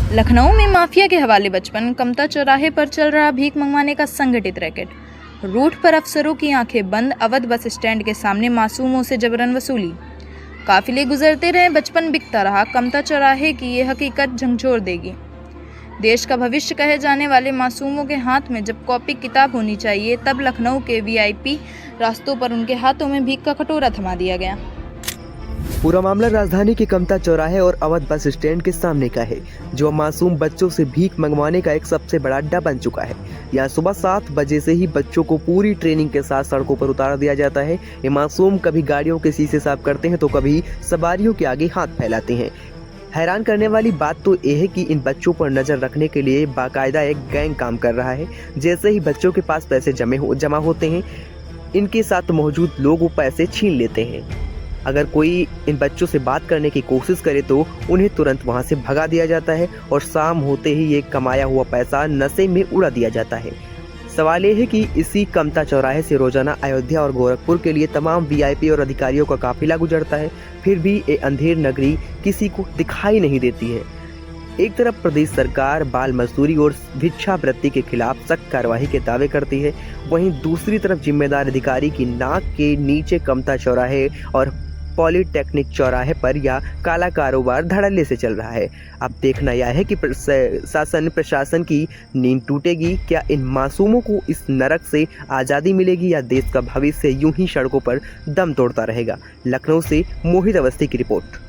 लखनऊ में माफिया के हवाले बचपन, कमता चौराहे पर चल रहा भीख मंगवाने का संगठित रैकेट। रूट पर अफसरों की आंखें बंद, अवध बस स्टैंड के सामने मासूमों से जबरन वसूली। काफिले गुजरते रहे, बचपन बिकता रहा। कमता चौराहे की ये हकीकत झंझोर देगी। देश का भविष्य कहे जाने वाले मासूमों के हाथ में जब कॉपी किताब होनी चाहिए, तब लखनऊ के वीआईपी रास्तों पर उनके हाथों में भीख का कटोरा थमा दिया गया। पूरा मामला राजधानी के कमता चौराहे और अवध बस स्टैंड के सामने का है, जो मासूम बच्चों से भीख मंगवाने का एक सबसे बड़ा अड्डा बन चुका है। यहाँ सुबह 7 बजे से ही बच्चों को पूरी ट्रेनिंग के साथ सड़कों पर उतार दिया जाता है। ये मासूम कभी गाड़ियों के शीशे साफ करते हैं तो कभी सवारियों के आगे हाथ फैलाते हैं। हैरान करने वाली बात तो यह है कि इन बच्चों पर नजर रखने के लिए बाकायदा एक गैंग काम कर रहा है। जैसे ही बच्चों के पास पैसे जमा होते हैं, इनके साथ मौजूद लोग वो पैसे छीन लेते हैं। अगर कोई इन बच्चों से बात करने की कोशिश करे तो उन्हें तुरंत वहां से भगा दिया जाता है और शाम होते ही ये कमाया हुआ पैसा नशे में उड़ा दिया जाता है। सवाल ये है कि इसी कमता चौराहे से रोजाना अयोध्या और गोरखपुर के लिए तमाम वीआईपी और अधिकारियों का काफिला गुजरता है, फिर भी ये अंधेर नगरी किसी को दिखाई नहीं देती है। एक तरफ प्रदेश सरकार बाल मजदूरी और भिक्षावृत्ति के खिलाफ सख्त कार्रवाई के दावे करती है, वहीं दूसरी तरफ जिम्मेदार अधिकारी की नाक के नीचे कमता चौराहे और पॉलिटेक्निक चौराहे पर यह काला कारोबार धड़ल्ले से चल रहा है। अब देखना यह है कि प्रशासन की नींद टूटेगी। क्या इन मासूमों को इस नरक से आज़ादी मिलेगी या देश का भविष्य यूं ही सड़कों पर दम तोड़ता रहेगा? लखनऊ से मोहित अवस्थी की रिपोर्ट।